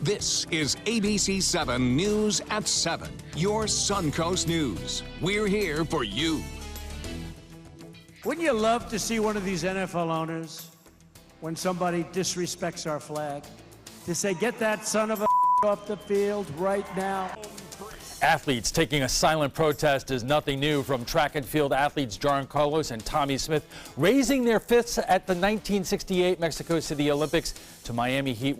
This is ABC7 News at 7, your Suncoast News. We're here for you. Wouldn't you love to see one of these NFL owners, when somebody disrespects our flag, to say, get that son of a off the field right now? Athletes taking a silent protest is nothing new, from track and field athletes John Carlos and Tommy Smith raising their fists at the 1968 Mexico City Olympics to Miami Heat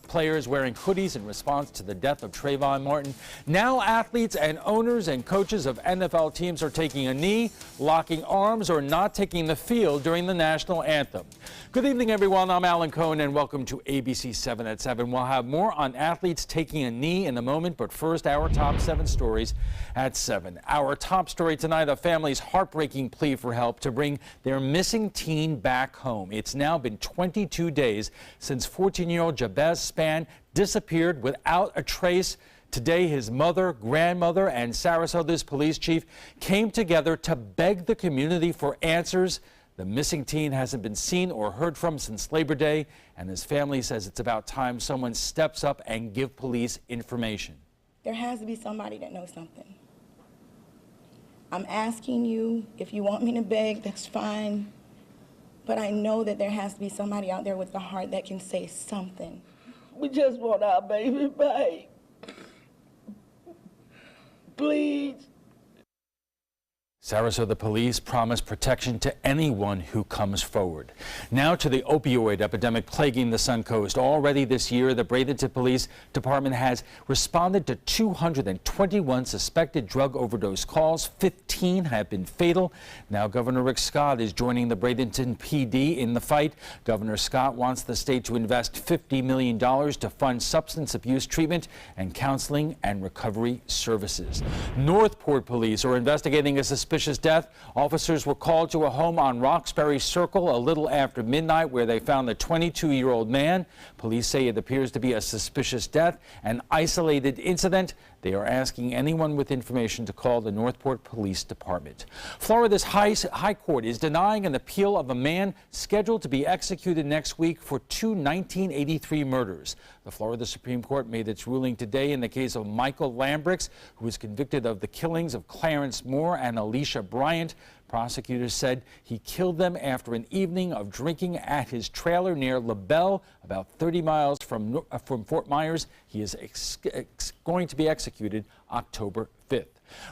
players wearing hoodies in response to the death of Trayvon Martin. Now athletes and owners and coaches of NFL teams are taking a knee, locking arms, or not taking the field during the national anthem. Good evening, everyone. I'm Alan Cohn, and welcome to ABC 7 at 7. We'll have more on athletes taking a knee in a moment, but first, our top 7 stories at 7. Our top story tonight, a family's heartbreaking plea for help to bring their missing teen back home. It's now been 22 days since 14-year-old Jabez Spann disappeared without a trace. Today, his mother, grandmother, and Sarasota's police chief came together to beg the community for answers. The missing teen hasn't been seen or heard from since Labor Day, and his family says it's about time someone steps up and give police information. There has to be somebody that knows something. I'm asking you, if you want me to beg, that's fine. But I know that there has to be somebody out there with the heart that can say something. We just want our baby back. Please. Sarasota police promise protection to anyone who comes forward. Now to the opioid epidemic plaguing the Suncoast. Already this year, the Bradenton Police Department has responded to 221 suspected drug overdose calls. 15 have been fatal. Now Governor Rick Scott is joining the Bradenton PD in the fight. Governor Scott wants the state to invest $50 million to fund substance abuse treatment and counseling and recovery services. Northport police are investigating a suspicious death. Officers were called to a home on Roxbury Circle a little after midnight, where they found the 22-year-old man. Police say it appears to be a suspicious death, an isolated incident. They are asking anyone with information to call the Northport Police Department. Florida's High Court is denying an appeal of a man scheduled to be executed next week for 2 1983 murders. The Florida Supreme Court made its ruling today in the case of Michael Lambrix, who was convicted of the killings of Clarence Moore and Alicia Bryant. Prosecutors said he killed them after an evening of drinking at his trailer near LaBelle, about 30 miles from Fort Myers. He is going to be executed October 5th.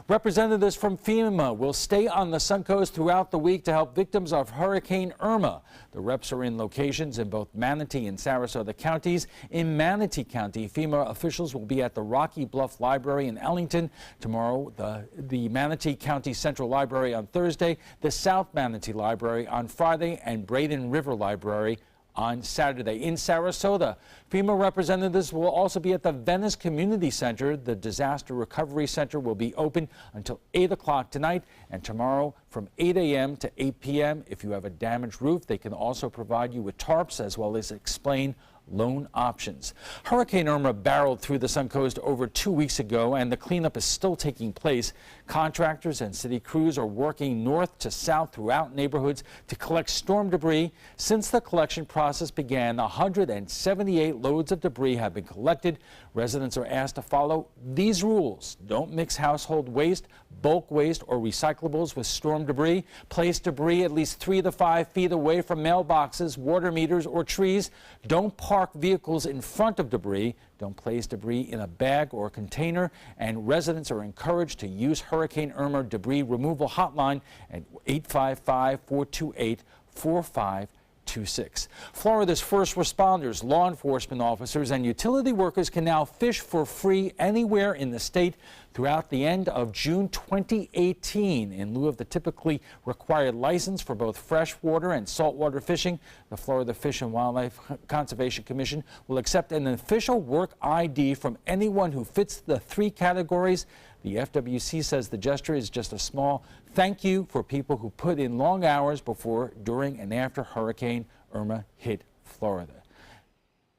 Representatives from FEMA will stay on the Suncoast throughout the week to help victims of Hurricane Irma. The reps are in locations in both Manatee and Sarasota counties. In Manatee County, FEMA officials will be at the Rocky Bluff Library in Ellington tomorrow, the Manatee County Central Library on Thursday, the South Manatee Library on Friday, and Braden River Library on Saturday. In Sarasota, FEMA representatives will also be at the Venice Community Center. The Disaster Recovery Center will be open until 8 o'clock tonight and tomorrow from 8 a.m. to 8 p.m. If you have a damaged roof, they can also provide you with tarps as well as explain loan options. Hurricane Irma barreled through the Suncoast over 2 weeks ago, and the cleanup is still taking place. Contractors and city crews are working north to south throughout neighborhoods to collect storm debris. Since the collection process began, 178 loads of debris have been collected. Residents are asked to follow these rules. Don't mix household waste, bulk waste, or recyclables with storm debris. Place debris at least 3 to 5 feet away from mailboxes, water meters, or trees. Don't park vehicles in front of debris. Don't place debris in a bag or container. And residents are encouraged to use Hurricane Irma debris removal hotline at 855-428-4526. Florida's first responders, law enforcement officers, and utility workers can now fish for free anywhere in the state throughout the end of June 2018. In lieu of the typically required license for both freshwater and saltwater fishing, the Florida Fish and Wildlife Conservation Commission will accept an official work ID from anyone who fits the 3 categories. The FWC says the gesture is just a small thank you for people who put in long hours before, during, and after Hurricane Irma hit Florida.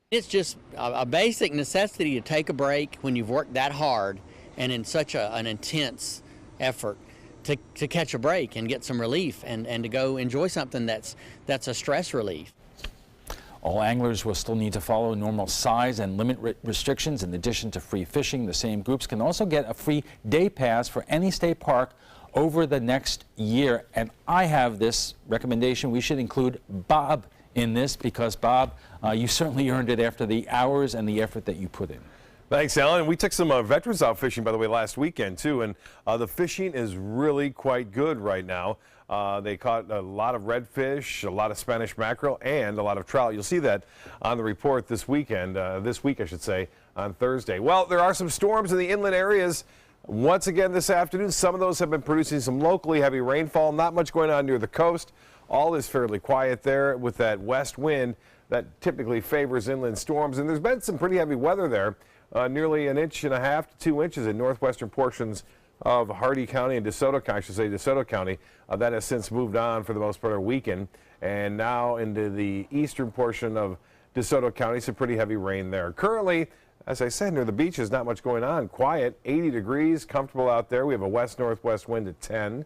It's just a basic necessity to take a break when you've worked that hard and in such an intense effort to catch a break and get some relief and to go enjoy something that's a stress relief. All anglers will still need to follow normal size and limit restrictions. In addition to free fishing, the same groups can also get a free day pass for any state park over the next year. And I have this recommendation. We should include Bob in this because, Bob, you certainly earned it after the hours and the effort that you put in. Thanks, Alan. We took some veterans out fishing, by the way, last weekend, too, and the fishing is really quite good right now. They caught a lot of redfish, a lot of Spanish mackerel, and a lot of trout. You'll see that on the report this weekend, this week, I should say, on Thursday. Well, there are some storms in the inland areas once again this afternoon. Some of those have been producing some locally heavy rainfall. Not much going on near the coast. All is fairly quiet there with that west wind that typically favors inland storms. And there's been some pretty heavy weather there. Nearly 1.5 to 2 inches in northwestern portions of Hardee County and DeSoto County, I should say DeSoto County. That has since moved on for the most part of the weekend, and now into the eastern portion of DeSoto County, some pretty heavy rain there. Currently, as I said, near the beaches, not much going on. Quiet, 80 degrees, comfortable out there. We have a west-northwest wind at 10,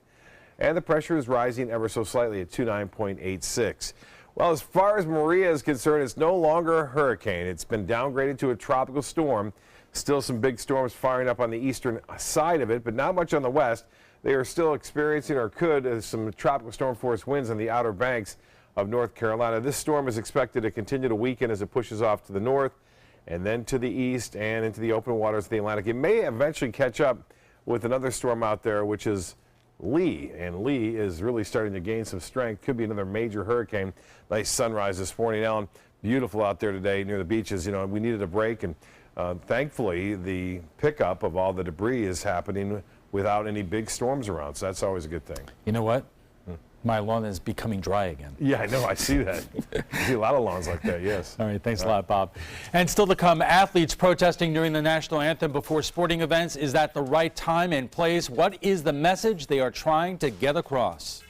and the pressure is rising ever so slightly at 29.86. Well, as far as Maria is concerned, it's no longer a hurricane. It's been downgraded to a tropical storm. Still some big storms firing up on the eastern side of it, but not much on the west. They are still experiencing, or could, some tropical storm force winds on the outer banks of North Carolina. This storm is expected to continue to weaken as it pushes off to the north and then to the east and into the open waters of the Atlantic. It may eventually catch up with another storm out there, which is Lee, and Lee is really starting to gain some strength. Could be another major hurricane. Nice sunrise this morning, Alan. Beautiful out there today near the beaches. You know, we needed a break, and thankfully the pickup of all the debris is happening without any big storms around, so that's always a good thing. You know what? My lawn is becoming dry again. Yeah, I know. I see that. I see a lot of lawns like that, yes. All right, thanks a lot, Bob. And still to come, athletes protesting during the national anthem before sporting events. Is that the right time and place? What is the message they are trying to get across?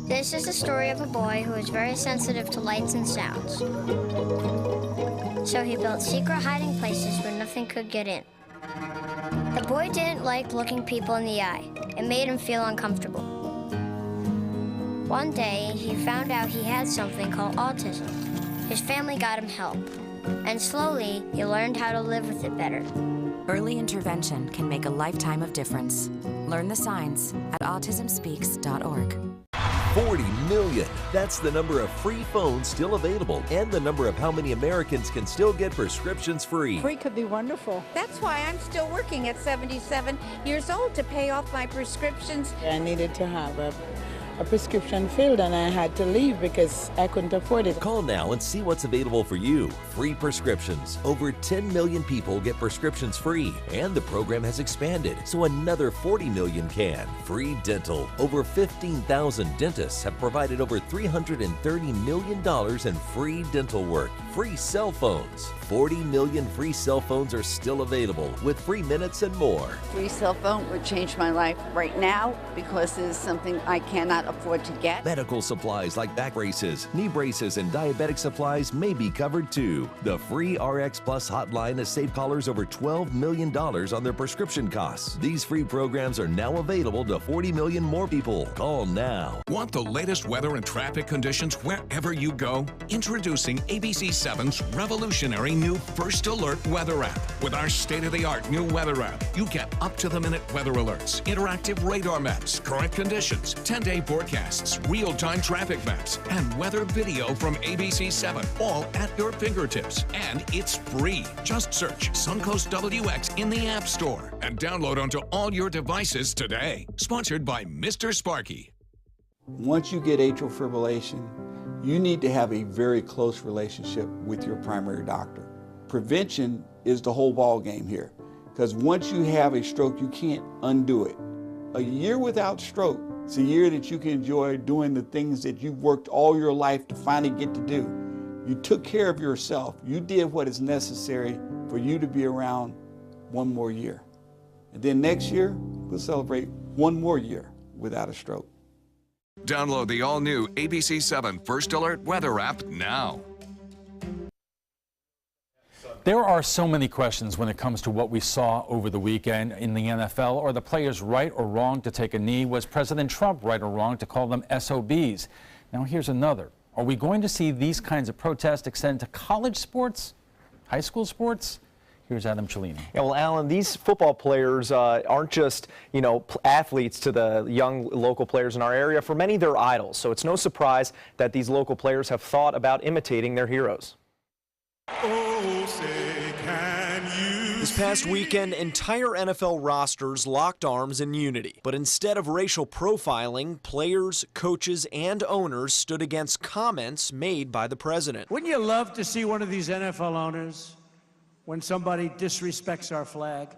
This is the story of a boy who is very sensitive to lights and sounds. So he built secret hiding places where nothing could get in. The boy didn't like looking people in the eye. It made him feel uncomfortable. One day, he found out he had something called autism. His family got him help, and slowly, he learned how to live with it better. Early intervention can make a lifetime of difference. Learn the signs at autismspeaks.org. 40 million. That's the number of free phones still available and the number of how many Americans can still get prescriptions free. Free could be wonderful. That's why I'm still working at 77 years old to pay off my prescriptions. I needed to have a prescription filled, and I had to leave because I couldn't afford it. Call now and see what's available for you. Free prescriptions. Over 10 million people get prescriptions free, and the program has expanded so another 40 million can. Free dental. Over 15,000 dentists have provided over $330 million in free dental work. Free cell phones. 40 million free cell phones are still available with free minutes and more. Free cell phone would change my life right now because it is something I cannot afford to get. Medical supplies like back braces, knee braces, and diabetic supplies may be covered too. The free RX Plus hotline has saved callers over $12 million on their prescription costs. These free programs are now available to 40 million more people. Call now. Want the latest weather and traffic conditions wherever you go? Introducing ABC7's revolutionary new First Alert weather app. With our state-of-the-art new weather app, you get up-to-the-minute weather alerts, interactive radar maps, current conditions, 10-day forecasts, real-time traffic maps, and weather video from ABC7, all at your fingertips. And it's free. Just search Suncoast WX in the App Store and download onto all your devices today. Sponsored by Mr. Sparky. Once you get atrial fibrillation, you need to have a very close relationship with your primary doctor. Prevention is the whole ball game here, because once you have a stroke, you can't undo it. A year without stroke, it's a year that you can enjoy doing the things that you've worked all your life to finally get to do. You took care of yourself. You did what is necessary for you to be around one more year. And then next year, we'll celebrate one more year without a stroke. Download the all-new ABC7 First Alert weather app now. There are so many questions when it comes to what we saw over the weekend in the NFL. Are the players right or wrong to take a knee? Was President Trump right or wrong to call them SOBs? Now here's another. Are we going to see these kinds of protests extend to college sports, high school sports? Here's Adam Cellini. Yeah, well, Alan, these football players aren't just, athletes to the young local players in our area. For many, they're idols. So it's no surprise that these local players have thought about imitating their heroes. Oh, say can you This past weekend, entire NFL rosters locked arms in unity. But instead of racial profiling, players, coaches, and owners stood against comments made by the president. Wouldn't you love to see one of these NFL owners, when somebody disrespects our flag,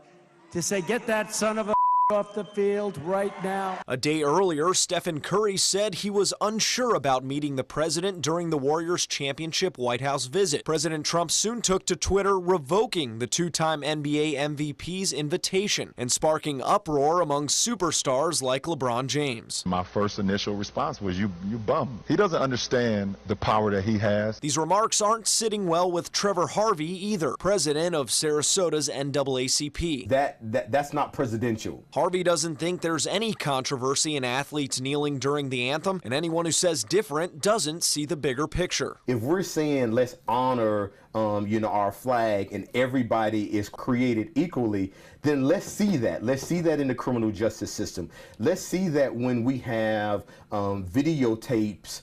to say, get that son of a off the field right now? A day earlier, Stephen Curry said he was unsure about meeting the president during the Warriors' championship White House visit. President Trump soon took to Twitter revoking the two-time NBA MVP's invitation and sparking uproar among superstars like LeBron James. My first initial response was, you bum. He doesn't understand the power that he has. These remarks aren't sitting well with Trevor Harvey either, president of Sarasota's NAACP. That's not presidential. Harvey doesn't think there's any controversy in athletes kneeling during the anthem, and anyone who says different doesn't see the bigger picture. If we're saying let's honor our flag and everybody is created equally, then let's see that. Let's see that in the criminal justice system. Let's see that when we have videotapes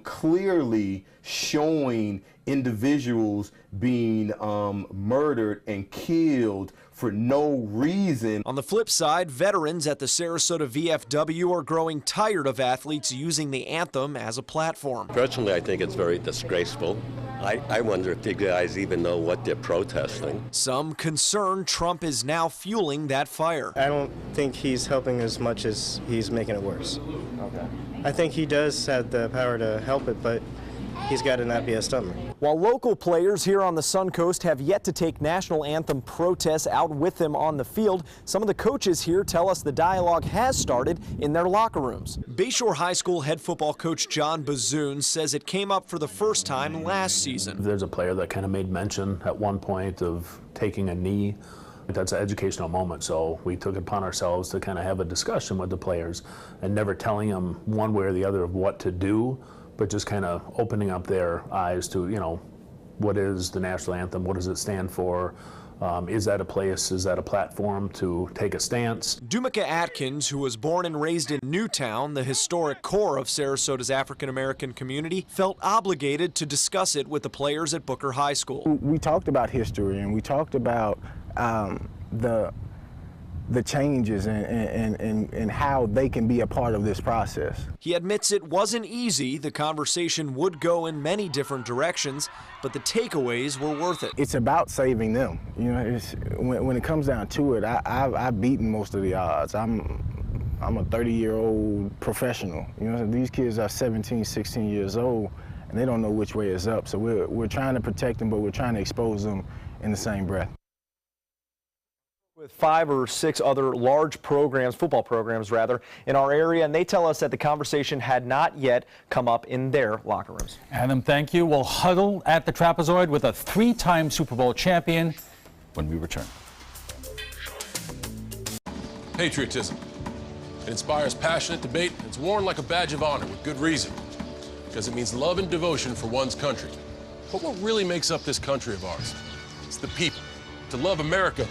clearly showing individuals being murdered and killed for no reason. On the flip side, veterans at the Sarasota VFW are growing tired of athletes using the anthem as a platform. Personally, I think it's very disgraceful. I wonder if the guys even know what they're protesting. Some concerned Trump is now fueling that fire. I don't think he's helping as much as he's making it worse. Okay. I think he does have the power to help it, but he's got to not be a stuntman. While local players here on the Suncoast have yet to take national anthem protests out with them on the field, some of the coaches here tell us the dialogue has started in their locker rooms. Bayshore High School head football coach John Bazoon says it came up for the first time last season. There's a player that kind of made mention at one point of taking a knee. That's an educational moment, so we took it upon ourselves to kind of have a discussion with the players and never telling them one way or the other of what to do, but just kind of opening up their eyes to, what is the national anthem? What does it stand for? Is that a place? Is that a platform to take a stance? Dumika Atkins, who was born and raised in Newtown, the historic core of Sarasota's African-American community, felt obligated to discuss it with the players at Booker High School. We talked about history, and we talked about the changes and how they can be a part of this process. He admits it wasn't easy. The conversation would go in many different directions, but the takeaways were worth it. It's about saving them. When it comes down to it, I've beaten most of the odds. I'm a 30-year-old professional. These kids are 17, 16 years old, and they don't know which way is up. So we're trying to protect them, but we're trying to expose them in the same breath. With 5 or 6 other large programs, football programs rather, in our area, and they tell us that the conversation had not yet come up in their locker rooms. Adam, thank you. We'll huddle at the Trapezoid with a 3-time Super Bowl champion when we return. Patriotism. It inspires passionate debate. It's worn like a badge of honor with good reason, because it means love and devotion for one's country. But what really makes up this country of ours? It's the people. To love America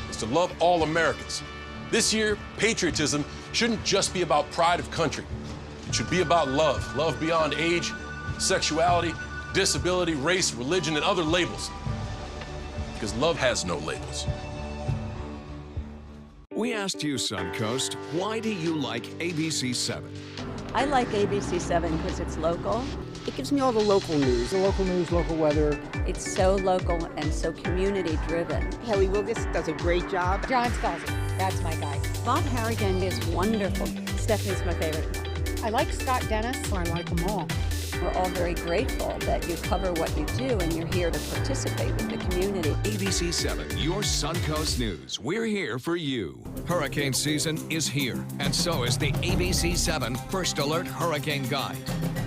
is to love all Americans. This year, patriotism shouldn't just be about pride of country. It should be about love. Love beyond age, sexuality, disability, race, religion, and other labels. Because love has no labels. We asked you, Suncoast, why do you like ABC7? I like ABC7 because it's local. It gives me all the local news. The local news, local weather. It's so local and so community-driven. Kelly Wilgus does a great job. John Scalzi, that's my guy. Bob Harrigan is wonderful. Stephanie's my favorite. I like Scott Dennis. I like them all. We're all very grateful that you cover what you do and you're here to participate with the community. ABC7, your Suncoast News. We're here for you. Hurricane season is here, and so is the ABC7 First Alert Hurricane Guide.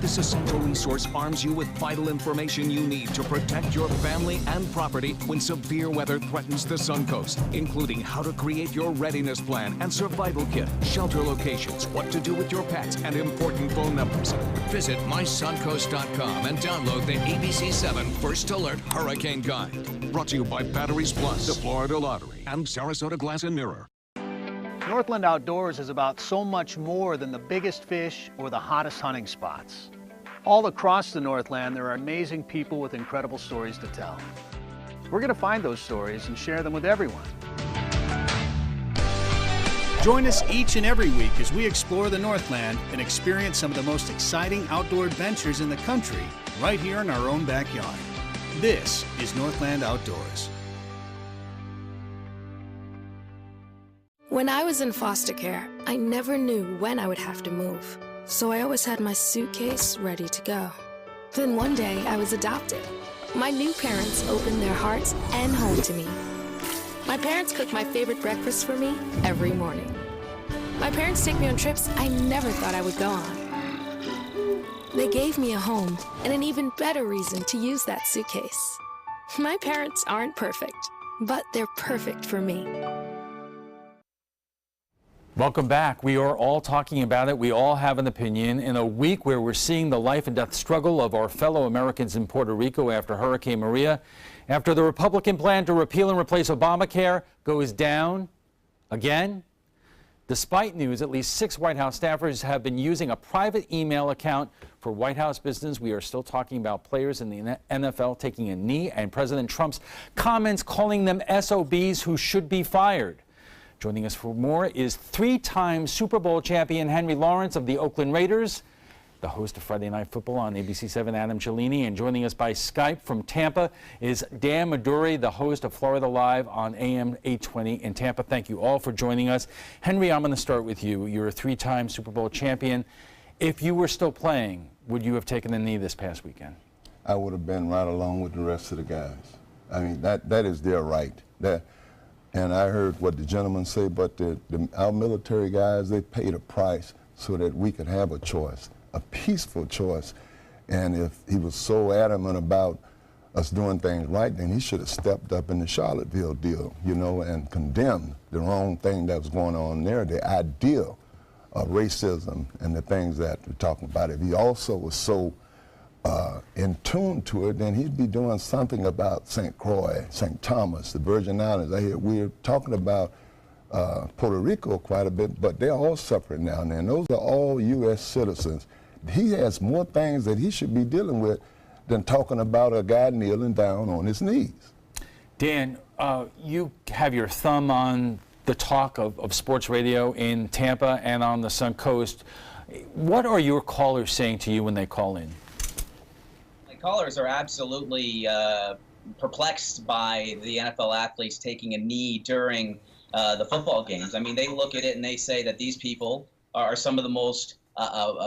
This essential resource arms you with vital information you need to protect your family and property when severe weather threatens the Suncoast, including how to create your readiness plan and survival kit, shelter locations, what to do with your pets, and important phone numbers. Visit mysuncoast.com and download the ABC7 First Alert Hurricane Guide. Brought to you by Batteries Plus, the Florida Lottery, and Sarasota Glass and Mirror. Northland Outdoors is about so much more than the biggest fish or the hottest hunting spots. All across the Northland, there are amazing people with incredible stories to tell. We're going to find those stories and share them with everyone. Join us each and every week as we explore the Northland and experience some of the most exciting outdoor adventures in the country right here in our own backyard. This is Northland Outdoors. When I was in foster care, I never knew when I would have to move, so I always had my suitcase ready to go. Then one day, I was adopted. My new parents opened their hearts and home to me. My parents cook my favorite breakfast for me every morning. My parents take me on trips I never thought I would go on. They gave me a home and an even better reason to use that suitcase. My parents aren't perfect, but they're perfect for me. Welcome back. We are all talking about it. We all have an opinion. In a week where we're seeing the life and death struggle of our fellow Americans in Puerto Rico after Hurricane Maria, after the Republican plan to repeal and replace Obamacare goes down again. Despite news, at least 6 White House staffers have been using a private email account for White House business. We are still talking about players in the NFL taking a knee and President Trump's comments calling them SOBs who should be fired. Joining us for more is 3-time Super Bowl champion Henry Lawrence of the Oakland Raiders, the host of Friday Night Football on ABC7, Adam Cellini, and joining us by Skype from Tampa is Dan Maduri, the host of Florida Live on AM 820 in Tampa. Thank you all for joining us. Henry, I'm going to start with you. You're a 3-time Super Bowl champion. If you were still playing, would you have taken a knee this past weekend? I would have been right along with the rest of the guys. I mean, that is their right. And I heard what the gentleman say, but our military guys, they paid a price so that we could have a choice, a peaceful choice. And if he was so adamant about us doing things right, then he should have stepped up in the Charlottesville deal, you know, and condemned the wrong thing that was going on there, the idea of racism and the things that we're talking about. If he also was so in tune to it, then he'd be doing something about St. Croix, St. Thomas, the Virgin Islands. I hear we're talking about Puerto Rico quite a bit, but they're all suffering down there, and those are all U.S. citizens. He has more things that he should be dealing with than talking about a guy kneeling down on his knees. Dan, you have your thumb on the talk of sports radio in Tampa and on the Suncoast. What are your callers saying to you when they call in? Callers are absolutely perplexed by the NFL athletes taking a knee during the football games. I mean, they look at it and they say that these people are some of the most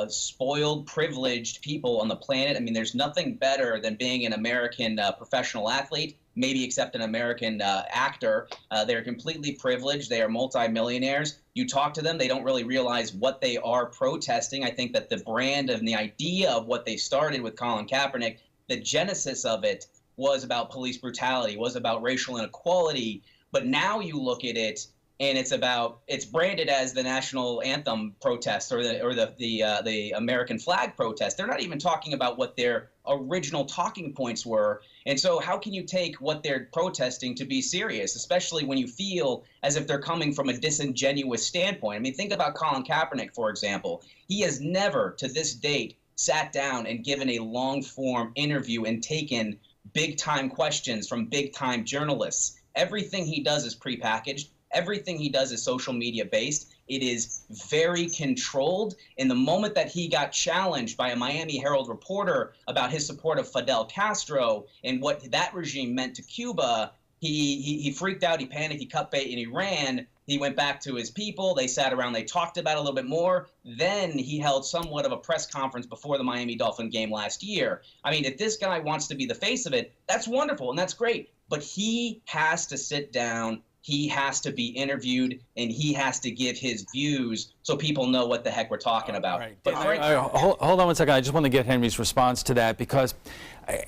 spoiled, privileged people on the planet. I mean, there's nothing better than being an American professional athlete, maybe except an American actor. They're completely privileged. They are multimillionaires. You talk to them, they don't really realize what they are protesting. I think that the brand and the idea of what they started with Colin Kaepernick, the genesis of it was about police brutality, was about racial inequality. But now you look at it and it's branded as the national anthem protest or the American flag protest. They're not even talking about what their original talking points were. And so how can you take what they're protesting to be serious, especially when you feel as if they're coming from a disingenuous standpoint? I mean, think about Colin Kaepernick, for example. He has never, to this date, sat down and given a long-form interview and taken big-time questions from big-time journalists. Everything he does is prepackaged. Everything he does is social media based. It is very controlled. In the moment that he got challenged by a Miami Herald reporter about his support of Fidel Castro and what that regime meant to Cuba, he freaked out, he panicked, he cut bait, and he ran. He went back to his people. They sat around. They talked about it a little bit more. Then he held somewhat of a press conference before the Miami Dolphin game last year. I mean, if this guy wants to be the face of it, that's wonderful and that's great. But he has to sit down. He has to be interviewed, and he has to give his views so people know what the heck we're talking about. Right. But hold on one second. I just want to get Henry's response to that because,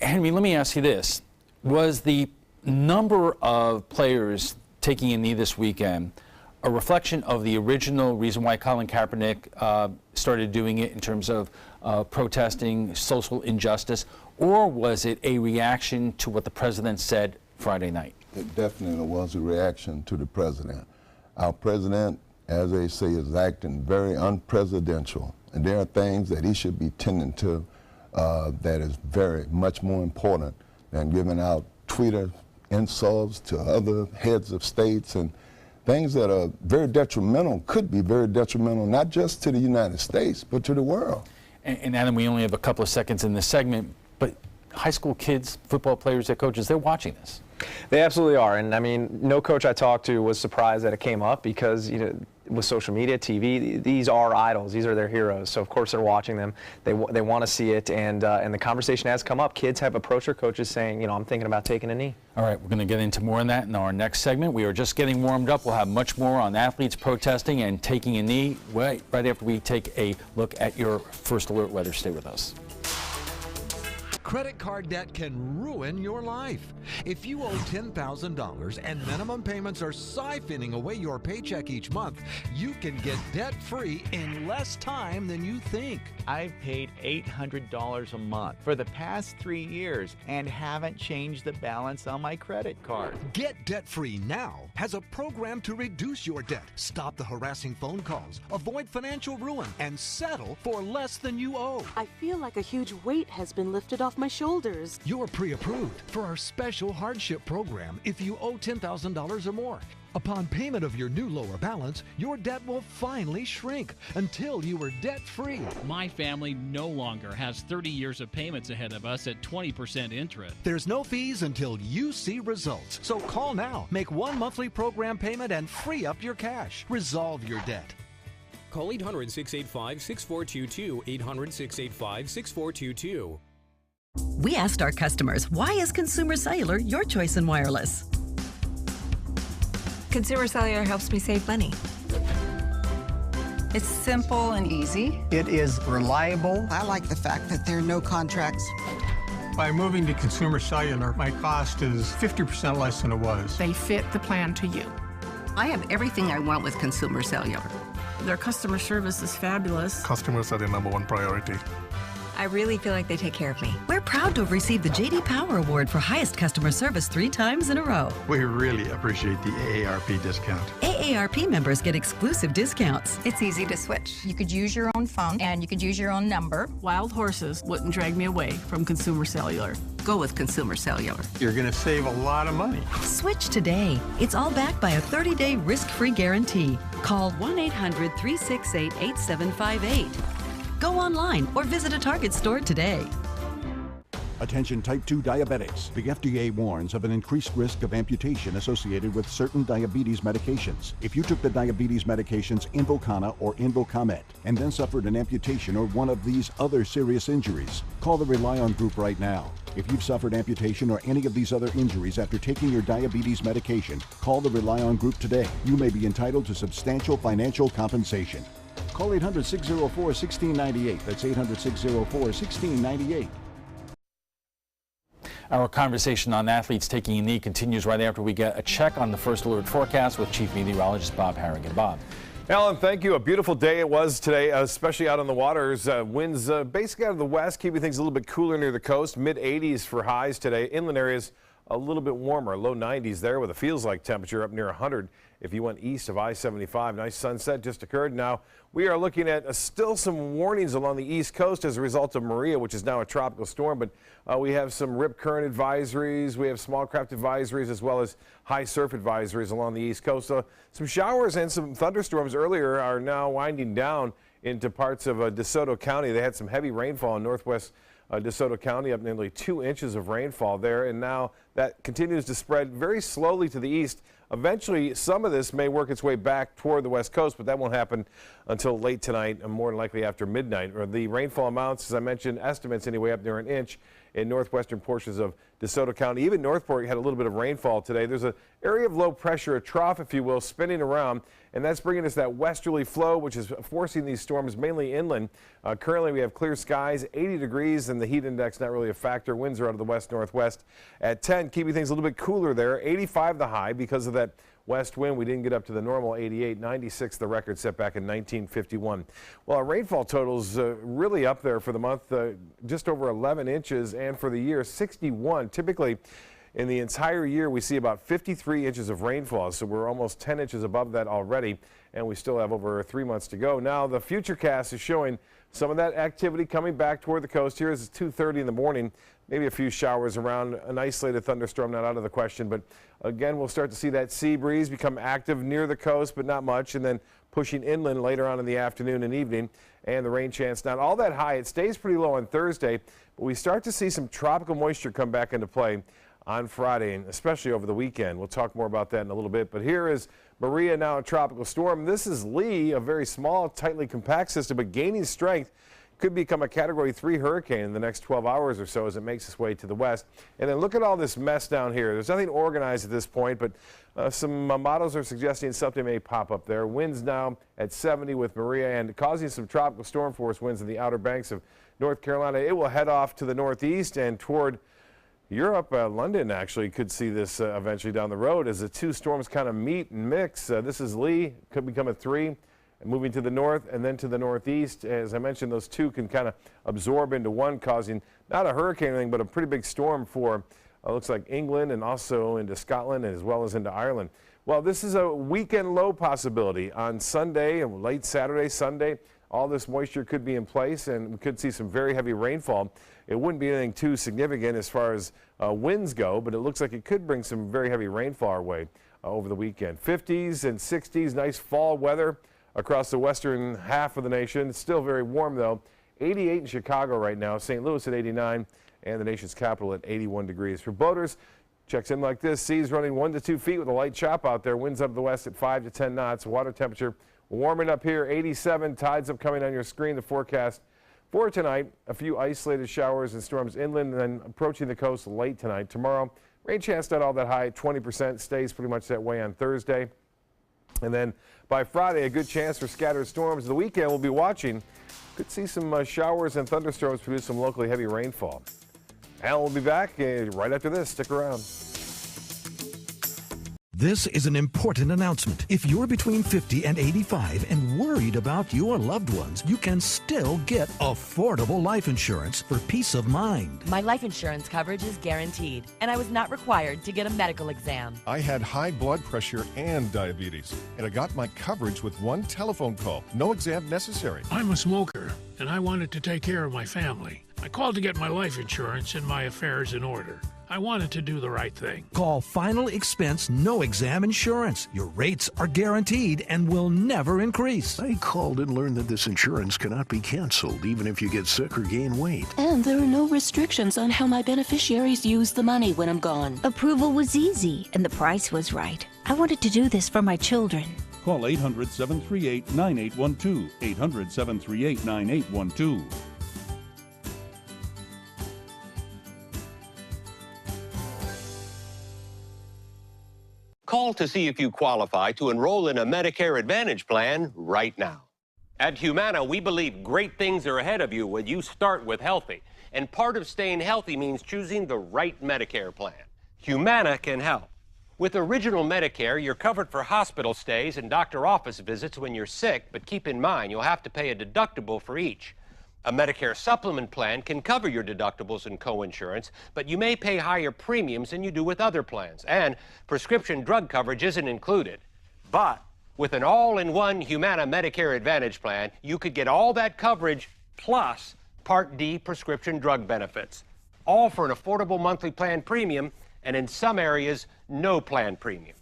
Henry, let me ask you this. Was the number of players taking a knee this weekend a reflection of the original reason why Colin Kaepernick started doing it in terms of protesting social injustice, or was it a reaction to what the president said Friday night? It definitely was a reaction to the president. Our president, as they say, is acting very unpresidential, and there are things that he should be tending to that is very much more important than giving out Twitter insults to other heads of states and things that are very detrimental, could be very detrimental, not just to the United States, but to the world. And Adam, we only have a couple of seconds in this segment, but high school kids, football players, their coaches, they're watching this. They absolutely are, and I mean, no coach I talked to was surprised that it came up because, you know, with social media, TV, these are idols. These are their heroes. So of course they're watching them. They want to see it, and the conversation has come up. Kids have approached their coaches saying, you know, I'm thinking about taking a knee. All right, we're going to get into more on that in our next segment. We are just getting warmed up. We'll have much more on athletes protesting and taking a knee right after we take a look at your First Alert weather. Stay with us. Credit card debt can ruin your life. If you owe $10,000 and minimum payments are siphoning away your paycheck each month, you can get debt-free in less time than you think. I've paid $800 a month for the past 3 years and haven't changed the balance on my credit card. Get debt-free now has a program to reduce your debt, stop the harassing phone calls, avoid financial ruin, and settle for less than you owe. I feel like a huge weight has been lifted off my shoulders. You're pre-approved for our special hardship program if you owe $10,000 or more. Upon payment of your new lower balance, your debt will finally shrink until you are debt-free. My family no longer has 30 years of payments ahead of us at 20% interest. There's no fees until you see results. So call now, make one monthly program payment, and free up your cash. Resolve your debt. Call 800-685-6422, 800-685-6422. We asked our customers, why is Consumer Cellular your choice in wireless? Consumer Cellular helps me save money. It's simple and easy. It is reliable. I like the fact that there are no contracts. By moving to Consumer Cellular, my cost is 50% less than it was. They fit the plan to you. I have everything I want with Consumer Cellular. Their customer service is fabulous. Customers are the #1 priority. I really feel like they take care of me. We're proud to have received the J.D. Power Award for highest customer service 3 times in a row. We really appreciate the AARP discount. AARP members get exclusive discounts. It's easy to switch. You could use your own phone and you could use your own number. Wild horses wouldn't drag me away from Consumer Cellular. Go with Consumer Cellular. You're going to save a lot of money. Switch today. It's all backed by a 30-day risk-free guarantee. Call 1-800-368-8758. Go online or visit a Target store today. Attention type 2 diabetics. The FDA warns of an increased risk of amputation associated with certain diabetes medications. If you took the diabetes medications Invokana or Invokamet and then suffered an amputation or one of these other serious injuries, call the Rely On Group right now. If you've suffered amputation or any of these other injuries after taking your diabetes medication, call the Rely On Group today. You may be entitled to substantial financial compensation. Call 800-604-1698. That's 800-604-1698. Our conversation on athletes taking a knee continues right after we get a check on the First Alert forecast with Chief Meteorologist Bob Harrigan. Bob. Alan, thank you. A beautiful day it was today, especially out on the waters. Winds basically out of the west, keeping things a little bit cooler near the coast. Mid-80s for highs today. Inland areas a little bit warmer, low 90s there with a feels-like temperature up near 100 if you went east of I-75. Nice sunset just occurred. Now we are looking at still some warnings along the east coast as a result of Maria, which is now a tropical storm, but we have some rip current advisories, we have small craft advisories, as well as high surf advisories along the east coast. So some showers and some thunderstorms earlier are now winding down into parts of DeSoto County. They had some heavy rainfall in northwest DeSoto County, up nearly 2 inches of rainfall there, and now that continues to spread very slowly to the east Eventually, some of this may work its way back toward the west coast, but that won't happen until late tonight and more than likely after midnight. Or the rainfall amounts, as I mentioned, estimates anyway, up near an inch in northwestern portions of DeSoto County. Even Northport had a little bit of rainfall today. There's an area of low pressure, a trough, if you will, spinning around, and that's bringing us that westerly flow, which is forcing these storms mainly inland. Currently, we have clear skies, 80 degrees, and the heat index not really a factor. Winds are out of the west-northwest at 10, keeping things a little bit cooler there. 85 the high because of that west wind. We didn't get up to the normal 88, 96 the record set back in 1951. Well, our rainfall totals really up there for the month, just over 11 inches, and for the year 61. Typically in the entire year we see about 53 inches of rainfall, so we're almost 10 inches above that already, and we still have over 3 months to go. Now the futurecast is showing some of that activity coming back toward the coast. Here is 2:30 in the morning. Maybe a few showers around, an isolated thunderstorm not out of the question, but again we'll start to see that sea breeze become active near the coast, but not much, and then pushing inland later on in the afternoon and evening. And the rain chance not all that high. It stays pretty low on Thursday, but we start to see some tropical moisture come back into play on Friday, and especially over the weekend. We'll talk more about that in a little bit, but here is Maria, now a tropical storm. This is Lee, a very small, tightly compact system, but gaining strength. Could become a Category 3 hurricane in the next 12 hours or so as it makes its way to the west. And then look at all this mess down here. There's nothing organized at this point, but some models are suggesting something may pop up there. Winds now at 70 with Maria and causing some tropical storm force winds in the outer banks of North Carolina. It will head off to the northeast and toward Europe. London actually could see this eventually down the road as the two storms kind of meet and mix. This is Lee, could become a 3. Moving to the north and then to the northeast. As I mentioned, those two can kind of absorb into one, causing not a hurricane or anything, but a pretty big storm for, looks like England and also into Scotland as well as into Ireland. Well, this is a weekend low possibility on Sunday and late Saturday, Sunday. All this moisture could be in place and we could see some very heavy rainfall. It wouldn't be anything too significant as far as winds go, but it looks like it could bring some very heavy rainfall our way over the weekend. 50s and 60s, nice fall weather across the western half of the nation. It's still very warm though. 88 in Chicago right now, St. Louis at 89, and the nation's capital at 81 degrees. For boaters, checks in like this. Seas running 1 to 2 feet with a light chop out there. Winds out of the west at 5 to 10 knots. Water temperature warming up here, 87. Tides up coming on your screen. The forecast for tonight, a few isolated showers and storms inland and then approaching the coast late tonight. Tomorrow, rain chance not all that high, 20%. Stays pretty much that way on Thursday. And then by Friday, a good chance for scattered storms. The weekend we'll be watching. Could see some showers and thunderstorms produce some locally heavy rainfall. And we'll be back right after this. Stick around. This is an important announcement. If you're between 50 and 85 and worried about your loved ones, you can still get affordable life insurance for peace of mind. My life insurance coverage is guaranteed, and I was not required to get a medical exam. I had high blood pressure and diabetes, and I got my coverage with one telephone call. No exam necessary. I'm a smoker, and I wanted to take care of my family. I called to get my life insurance and my affairs in order. I wanted to do the right thing. Call Final Expense No Exam Insurance. Your rates are guaranteed and will never increase. I called and learned that this insurance cannot be canceled even if you get sick or gain weight. And there are no restrictions on how my beneficiaries use the money when I'm gone. Approval was easy and the price was right. I wanted to do this for my children. Call 800-738-9812. 800-738-9812. Call to see if you qualify to enroll in a Medicare Advantage plan right now. At Humana, we believe great things are ahead of you when you start with healthy. And part of staying healthy means choosing the right Medicare plan. Humana can help. With Original Medicare, you're covered for hospital stays and doctor office visits when you're sick, but keep in mind you'll have to pay a deductible for each. A Medicare supplement plan can cover your deductibles and co-insurance, but you may pay higher premiums than you do with other plans, and prescription drug coverage isn't included. But with an all-in-one Humana Medicare Advantage plan, you could get all that coverage plus Part D prescription drug benefits, all for an affordable monthly plan premium, and in some areas, no plan premium.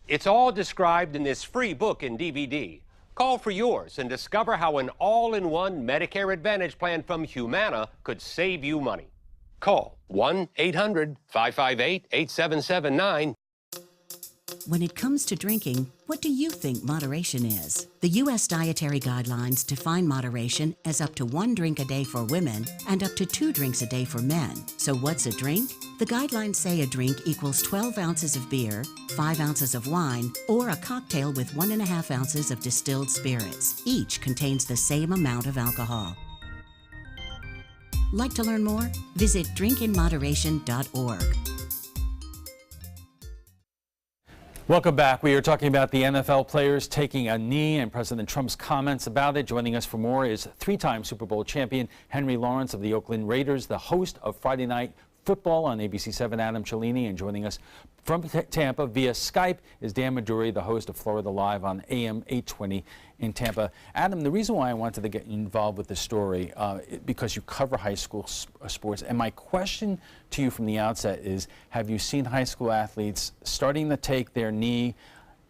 It's all described in this free book and DVD. Call for yours and discover how an all-in-one Medicare Advantage plan from Humana could save you money. Call 1-800-558-8779. When it comes to drinking, what do you think moderation is? The U.S. Dietary Guidelines define moderation as up to 1 drink a day for women and up to 2 drinks a day for men. So what's a drink? The guidelines say a drink equals 12 ounces of beer, 5 ounces of wine, or a cocktail with 1.5 ounces of distilled spirits. Each contains the same amount of alcohol. Like to learn more? Visit drinkinmoderation.org. Welcome back. We are talking about the NFL players taking a knee and President Trump's comments about it. Joining us for more is 3-time Super Bowl champion Henry Lawrence of the Oakland Raiders, the host of Friday Night Football on ABC7, Adam Cellini, and joining us from Tampa via Skype is Dan Maduri, the host of Florida Live on AM 820 in Tampa. Adam, the reason why I wanted to get involved with this story, because you cover high school sports, and my question to you from the outset is, have you seen high school athletes starting to take their knee,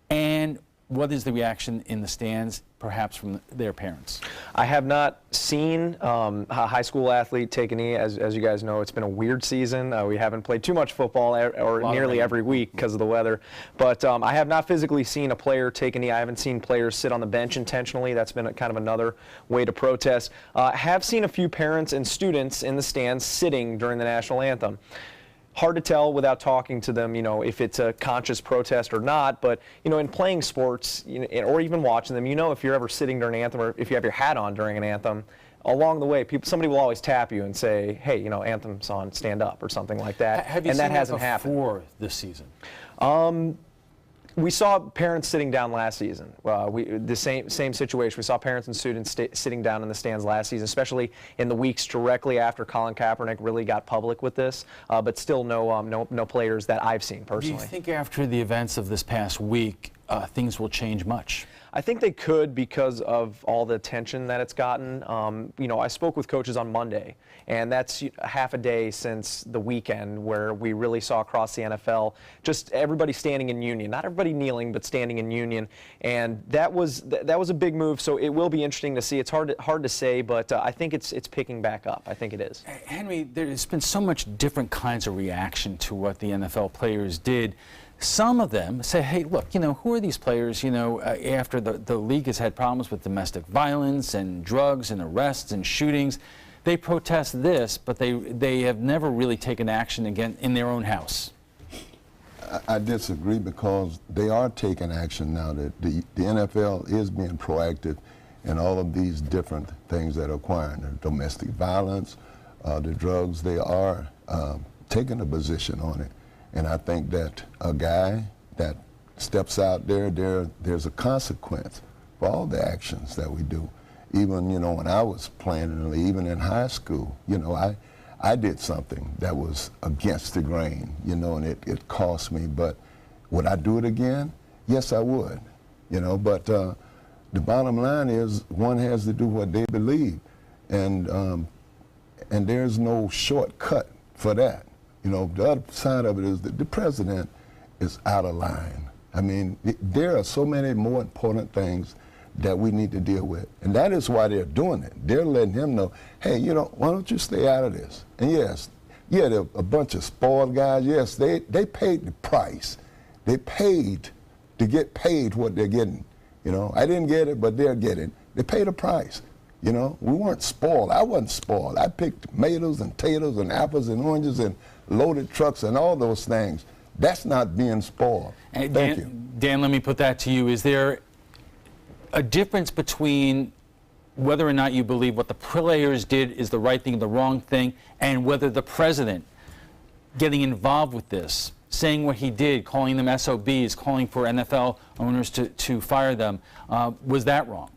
and what is the reaction in the stands, perhaps from their parents? I have not seen a high school athlete take a knee. As you guys know, it's been a weird season. We haven't played too much football or nearly every week because of the weather. But I have not physically seen a player take a knee. I haven't seen players sit on the bench intentionally. That's been kind of another way to protest. I have seen a few parents and students in the stands sitting during the national anthem. Hard to tell without talking to them, if it's a conscious protest or not. But, in playing sports, or even watching them, if you're ever sitting during an anthem or if you have your hat on during an anthem, along the way, somebody will always tap you and say, hey, anthem's on, stand up or something like that. Have you seen that before this season? We saw parents sitting down last season. The same situation. We saw parents and students sitting down in the stands last season, especially in the weeks directly after Colin Kaepernick really got public with this. But still, no players that I've seen personally. Do you think after the events of this past week, things will change much? I think they could because of all the attention that it's gotten. I spoke with coaches on Monday, and that's half a day since the weekend where we really saw across the NFL just everybody standing in union. Not everybody kneeling, but standing in union. And that was a big move, so it will be interesting to see. It's hard to say, but I think it's picking back up. I think it is. Henry, there's been so much different kinds of reaction to what the NFL players did. Some of them say, hey, look, who are these players, after the league has had problems with domestic violence and drugs and arrests and shootings. They protest this, but they have never really taken action again in their own house. I disagree because they are taking action now. That the NFL is being proactive in all of these different things that are occurring. The domestic violence, the drugs, they are taking a position on it. And I think that a guy that steps out there's a consequence for all the actions that we do. Even, when I was playing in the league, even in high school, I did something that was against the grain, and it cost me. But would I do it again? Yes, I would, But the bottom line is one has to do what they believe. And there's no shortcut for that. The other side of it is that the president is out of line. I mean, there are so many more important things that we need to deal with. And that is why they're doing it. They're letting him know, hey, why don't you stay out of this? And yes, they're a bunch of spoiled guys. Yes, they paid the price. They paid to get paid what they're getting. I didn't get it, but they're getting it. They paid a price. We weren't spoiled. I wasn't spoiled. I picked tomatoes and taters and apples and oranges and loaded trucks and all those things. That's not being spoiled. Thank you. Dan, let me put that to you. Is there a difference between whether or not you believe what the players did is the right thing, the wrong thing, and whether the president getting involved with this, saying what he did, calling them SOBs, calling for NFL owners to fire them, was that wrong?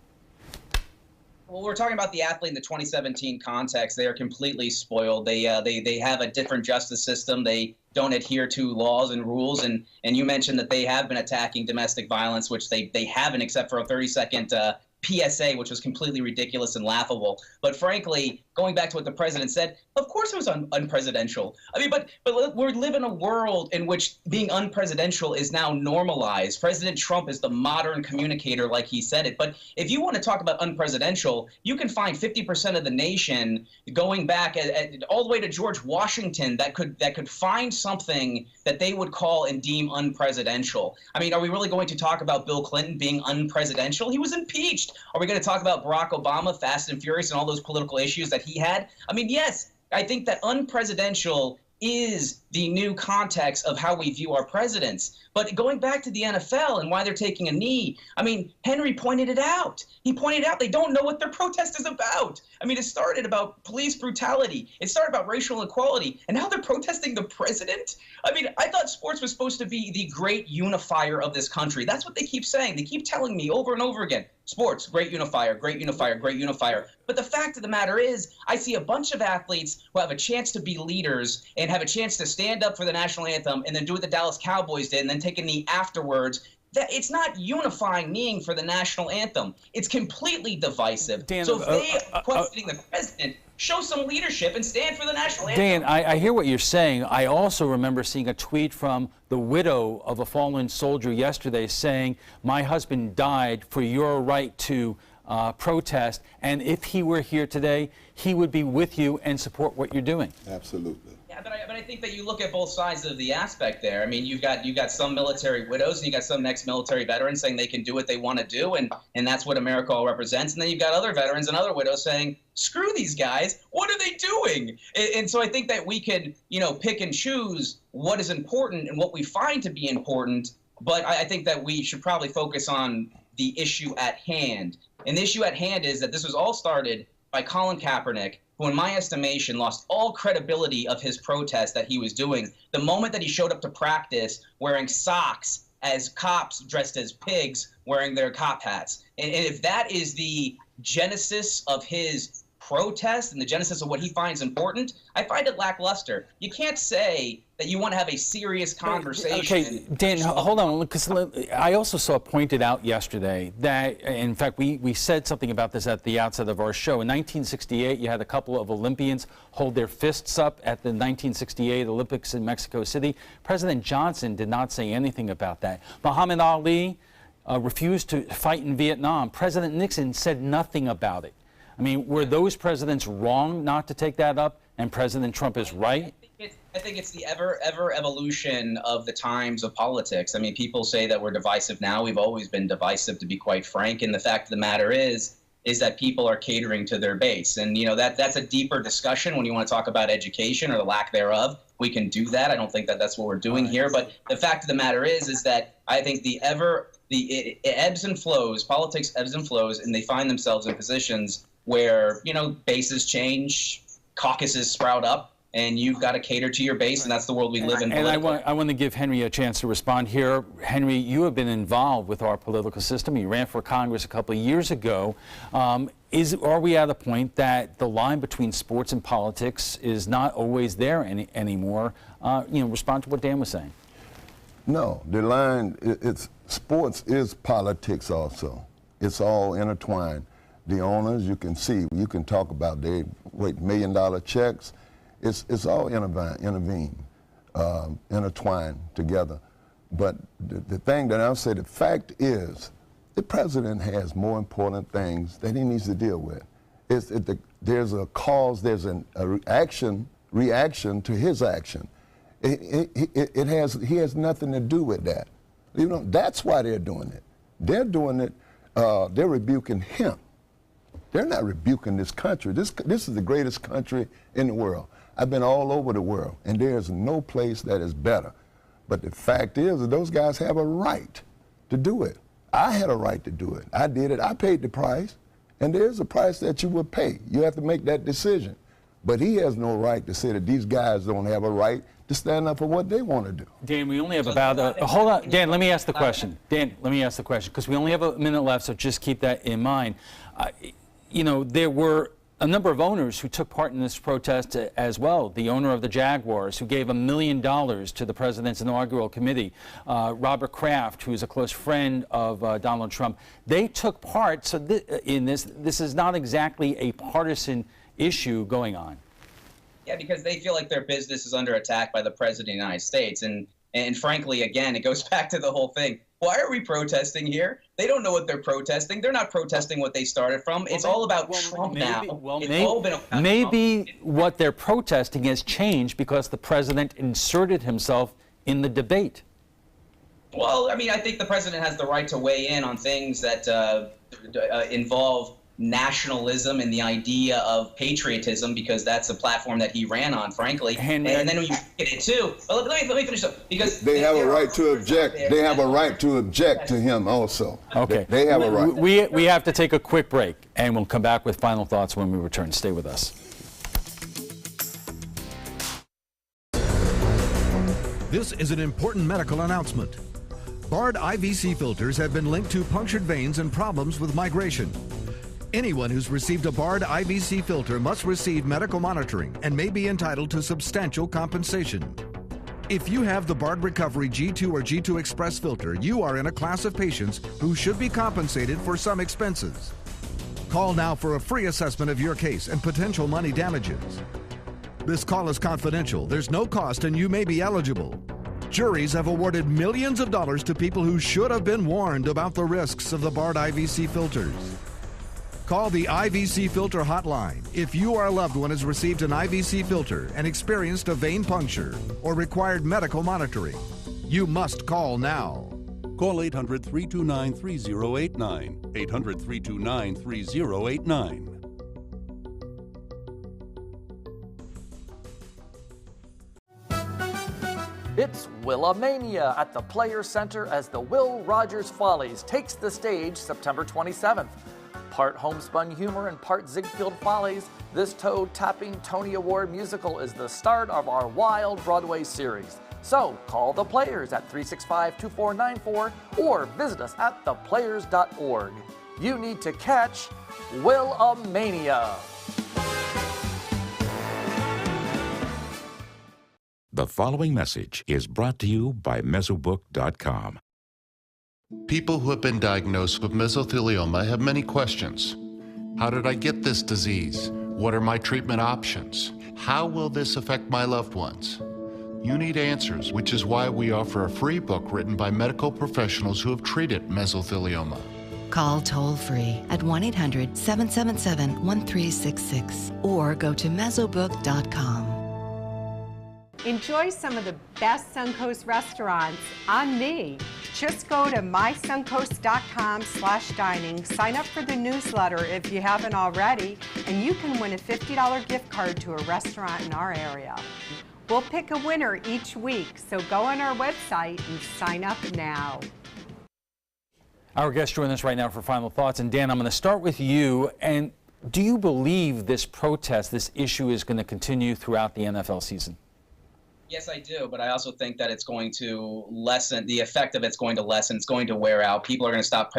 Well, we're talking about the athlete in the 2017 context. They are completely spoiled. They have a different justice system. They don't adhere to laws and rules. And you mentioned that they have been attacking domestic violence, which they haven't, except for a 30-second PSA, which was completely ridiculous and laughable. But frankly, going back to what the president said, of course it was unpresidential. I mean, but we live in a world in which being unpresidential is now normalized. President Trump is the modern communicator, like he said it. But if you want to talk about unpresidential, you can find 50% of the nation going back all the way to George Washington that could find something that they would call and deem unpresidential. I mean, are we really going to talk about Bill Clinton being unpresidential? He was impeached. Are we going to talk about Barack Obama, Fast and Furious, and all those political issues that he had? I mean, yes, I think that unpresidential is the new context of how we view our presidents. But going back to the NFL and why they're taking a knee, I mean, Henry pointed it out. He pointed out they don't know what their protest is about. I mean, it started about police brutality. It started about racial inequality. And now they're protesting the president? I mean, I thought sports was supposed to be the great unifier of this country. That's what they keep saying. They keep telling me over and over again, sports, great unifier, great unifier, great unifier. But the fact of the matter is, I see a bunch of athletes who have a chance to be leaders and have a chance to stand up for the national anthem and then do what the Dallas Cowboys did and then take a knee afterwards. That it's not unifying kneeing for the national anthem. It's completely divisive. Dan, so if they are questioning the president, show some leadership and stand for the national anthem. Dan, I hear what you're saying. I also remember seeing a tweet from the widow of a fallen soldier yesterday saying, "My husband died for your right to protest, and if he were here today, he would be with you and support what you're doing." Absolutely. Yeah, but I think that you look at both sides of the aspect there. I mean, you've got some military widows and you got some ex-military veterans saying they can do what they want to do, and that's what America all represents. And then you've got other veterans and other widows saying, screw these guys, what are they doing? And so I think that we could, pick and choose what is important and what we find to be important, but I think that we should probably focus on the issue at hand. And the issue at hand is that this was all started by Colin Kaepernick, who in my estimation lost all credibility of his protest that he was doing the moment that he showed up to practice wearing socks as cops dressed as pigs wearing their cop hats. And if that is the genesis of his protest and the genesis of what he finds important, I find it lackluster. You can't say that you want to have a serious conversation. Okay, Dan, hold on, because I also saw pointed out yesterday that, in fact, we said something about this at the outset of our show. In 1968, you had a couple of Olympians hold their fists up at the 1968 Olympics in Mexico City. President Johnson did not say anything about that. Muhammad Ali refused to fight in Vietnam. President Nixon said nothing about it. I mean, were those presidents wrong not to take that up, and President Trump is right? I think it's the ever evolution of the times of politics. I mean, people say that we're divisive now. We've always been divisive, to be quite frank. And the fact of the matter is that people are catering to their base. And, that's a deeper discussion when you want to talk about education or the lack thereof. We can do that. I don't think that that's what we're doing here. But the fact of the matter is that I think it ebbs and flows, politics ebbs and flows, and they find themselves in positions where, bases change, caucuses sprout up, and you've got to cater to your base, and that's the world we live in. And I want to give Henry a chance to respond here. Henry, you have been involved with our political system. You ran for Congress a couple of years ago. Are we at a point that the line between sports and politics is not always there anymore? Respond to what Dan was saying. No, the line, sports is politics also. It's all intertwined. The owners, you can talk about they $1 million checks. It's all intertwined together. But the thing that I'll say, the fact is, the president has more important things that he needs to deal with. There's a cause, there's a reaction to his action. He has nothing to do with that. That's why they're doing it. They're doing it, they're rebuking him. They're not rebuking this country. This is the greatest country in the world. I've been all over the world, and there's no place that is better. But the fact is that those guys have a right to do it. I had a right to do it. I did it. I paid the price, and there's a price that you would pay. You have to make that decision. But he has no right to say that these guys don't have a right to stand up for what they want to do. Dan, we only have about hold on. Dan, let me ask the question. Dan, let me ask the question, because we only have a minute left, so just keep that in mind. There were a number of owners who took part in this protest as well. The owner of the Jaguars, who gave $1 million to the president's inaugural committee, Robert Kraft, who is a close friend of Donald Trump, they took part. So in this is not exactly a partisan issue going on. Yeah, because they feel like their business is under attack by the president of the United States. And frankly, again, it goes back to the whole thing. Why are we protesting here? They don't know what they're protesting. They're not protesting what they started from. It's all about Trump now. Maybe what they're protesting has changed because the president inserted himself in the debate. Well, I mean, I think the president has the right to weigh in on things that involve nationalism and the idea of patriotism, because that's a platform that he ran on, frankly. And then when you get it too, well, let me finish up, because they have a right to object. They have a right to object to him also. Okay. They have a right. We have to take a quick break, and we'll come back with final thoughts when we return. Stay with us. This is an important medical announcement. Bard IVC filters have been linked to punctured veins and problems with migration. Anyone who's received a Bard IVC filter must receive medical monitoring and may be entitled to substantial compensation. If you have the Bard Recovery G2 or G2 Express filter, you are in a class of patients who should be compensated for some expenses. Call now for a free assessment of your case and potential money damages. This call is confidential, there's no cost, and you may be eligible. Juries have awarded millions of dollars to people who should have been warned about the risks of the Bard IVC filters. Call the IVC Filter Hotline if you or a loved one has received an IVC filter and experienced a vein puncture or required medical monitoring. You must call now. Call 800-329-3089. 800-329-3089. It's Willamania at the Players Center as the Will Rogers Follies takes the stage September 27th. Part homespun humor and part Ziegfeld Follies, this toe-tapping Tony Award musical is the start of our wild Broadway series. So call the Players at 365-2494 or visit us at theplayers.org. You need to catch Willamania. The following message is brought to you by Mesobook.com. People who have been diagnosed with mesothelioma have many questions. How did I get this disease? What are my treatment options? How will this affect my loved ones? You need answers, which is why we offer a free book written by medical professionals who have treated mesothelioma. Call toll-free at 1-800-777-1366 or go to mesobook.com. Enjoy some of the best Suncoast restaurants on me. Just go to mysuncoast.com/dining, sign up for the newsletter if you haven't already, and you can win a $50 gift card to a restaurant in our area. We'll pick a winner each week, so go on our website and sign up now. Our guests join us right now for final thoughts. And Dan, I'm going to start with you. And do you believe this protest, this issue is going to continue throughout the NFL season? Yes, I do, but I also think that it's going to lessen, the effect of it's going to lessen, it's going to wear out. People are going to stop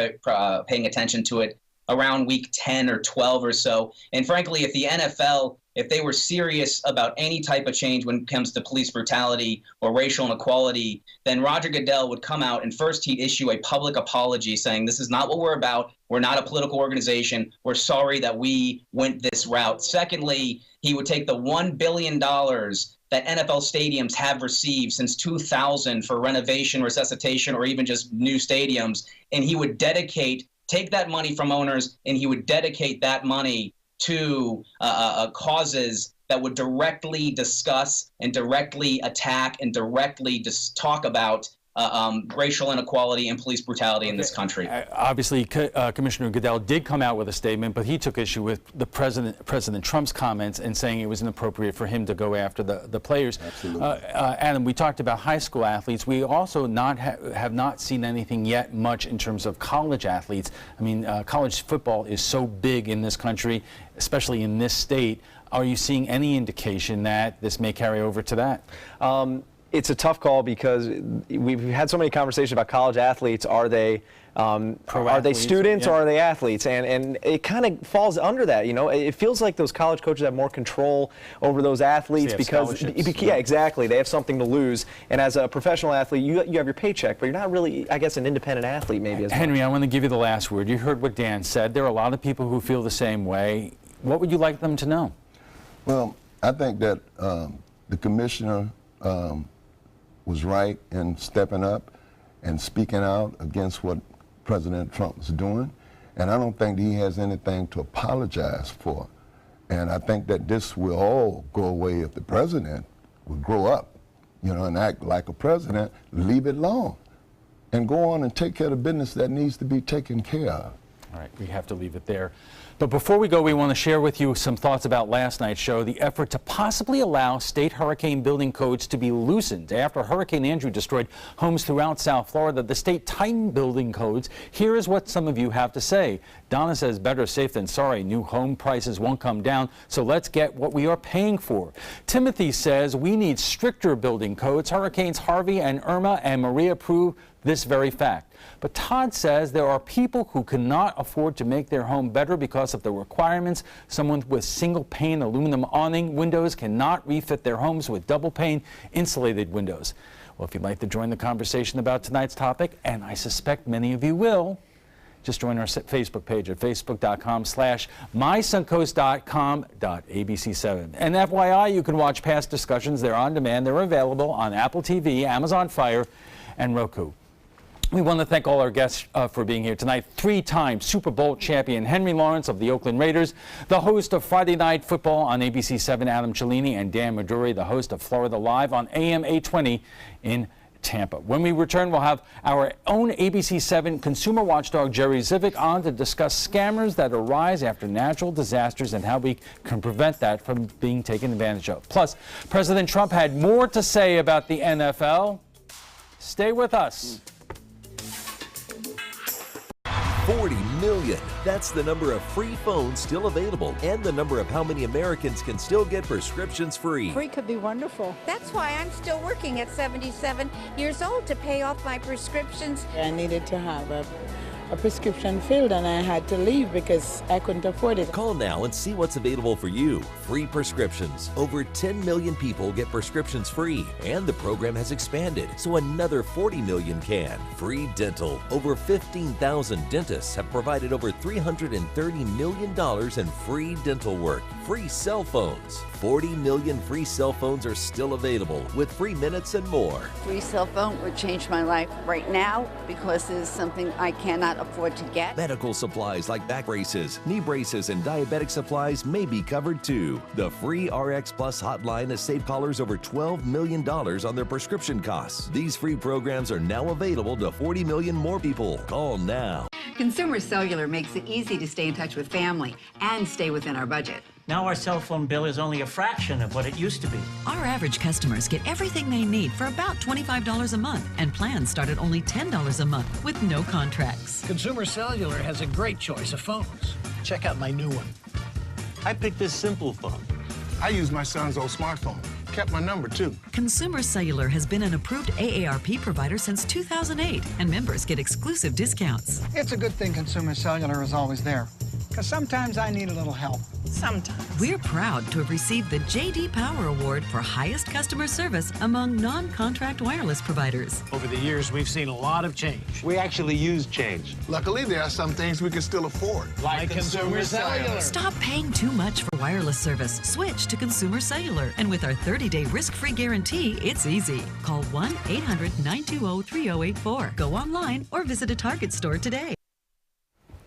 paying attention to it around week 10 or 12 or so. And frankly, if the NFL, if they were serious about any type of change when it comes to police brutality or racial inequality, then Roger Goodell would come out and first he'd issue a public apology saying, this is not what we're about. We're not a political organization. We're sorry that we went this route. Secondly, he would take the $1 billion that NFL stadiums have received since 2000 for renovation, resuscitation, or even just new stadiums, and he would take that money from owners, and he would dedicate that money to causes that would directly discuss and directly attack and directly talk about racial inequality and police brutality in this country. Obviously, Commissioner Goodell did come out with a statement, but he took issue with the President Trump's comments and saying it was inappropriate for him to go after the players. Absolutely. Adam, we talked about high school athletes. We also have not seen anything yet much in terms of college athletes. I mean, college football is so big in this country, especially in this state. Are you seeing any indication that this may carry over to that? It's a tough call because we've had so many conversations about college athletes. Are they students or are they athletes? And it kind of falls under that. You know, it feels like those college coaches have more control over those athletes because yeah, exactly. They have something to lose. And as a professional athlete, you have your paycheck, but you're not really, I guess, an independent athlete maybe as Henry, much. I want to give you the last word. You heard what Dan said. There are a lot of people who feel the same way. What would you like them to know? Well, I think that the commissioner was right in stepping up and speaking out against what President Trump is doing, and I don't think he has anything to apologize for. And I think that this will all go away if the president would grow up, you know, and act like a president, leave it alone, and go on and take care of the business that needs to be taken care of. All right, we have to leave it there. But before we go, we want to share with you some thoughts about last night's show, the effort to possibly allow state hurricane building codes to be loosened. After Hurricane Andrew destroyed homes throughout South Florida, the state tightened building codes. Here is what some of you have to say. Donna says, better safe than sorry. New home prices won't come down, so let's get what we are paying for. Timothy says, we need stricter building codes. Hurricanes Harvey and Irma and Maria prove this very fact. But Todd says there are people who cannot afford to make their home better because of the requirements. Someone with single pane aluminum awning windows cannot refit their homes with double pane insulated windows. Well, if you'd like to join the conversation about tonight's topic, and I suspect many of you will, just join our Facebook page at facebook.com/mysuncoast.com.abc7. And FYI, you can watch past discussions. They're on demand. They're available on Apple TV, Amazon Fire, and Roku. We want to thank all our guests for being here tonight. Three-time Super Bowl champion Henry Lawrence of the Oakland Raiders, the host of Friday Night Football on ABC7, Adam Cellini, and Dan Maduri, the host of Florida Live on AM 820 in Tampa. When we return, we'll have our own ABC7 consumer watchdog Jerry Zivick on to discuss scammers that arise after natural disasters and how we can prevent that from being taken advantage of. Plus, President Trump had more to say about the NFL. Stay with us. 40 million. That's the number of free phones still available and the number of how many Americans can still get prescriptions free. Free could be wonderful. That's why I'm still working at 77 years old to pay off my prescriptions. I needed to have a prescription filled and I had to leave because I couldn't afford it. Call now and see what's available for you. Free prescriptions. Over 10 million people get prescriptions free, and the program has expanded so another 40 million can. Free dental. Over 15,000 dentists have provided over $330 million in free dental work. Free cell phones. 40 million free cell phones are still available with free minutes and more. Free cell phone would change my life right now because it is something I cannot afford to get. Medical supplies like back braces, knee braces, and diabetic supplies may be covered too. The free RX Plus hotline has saved callers over $12 million on their prescription costs. These free programs are now available to 40 million more people. Call now. Consumer Cellular makes it easy to stay in touch with family and stay within our budget. Now our cell phone bill is only a fraction of what it used to be. Our average customers get everything they need for about $25 a month, and plans start at only $10 a month with no contracts. Consumer Cellular has a great choice of phones. Check out my new one. I picked this simple phone. I used my son's old smartphone. Kept my number, too. Consumer Cellular has been an approved AARP provider since 2008, and members get exclusive discounts. It's a good thing Consumer Cellular is always there, because sometimes I need a little help. Sometimes. We're proud to have received the J.D. Power Award for highest customer service among non-contract wireless providers. Over the years, we've seen a lot of change. We actually use change. Luckily, there are some things we can still afford. Like Consumer Cellular. Stop paying too much for wireless service. Switch to Consumer Cellular. And with our 30-day risk-free guarantee, it's easy. Call 1-800-920-3084. Go online or visit a Target store today.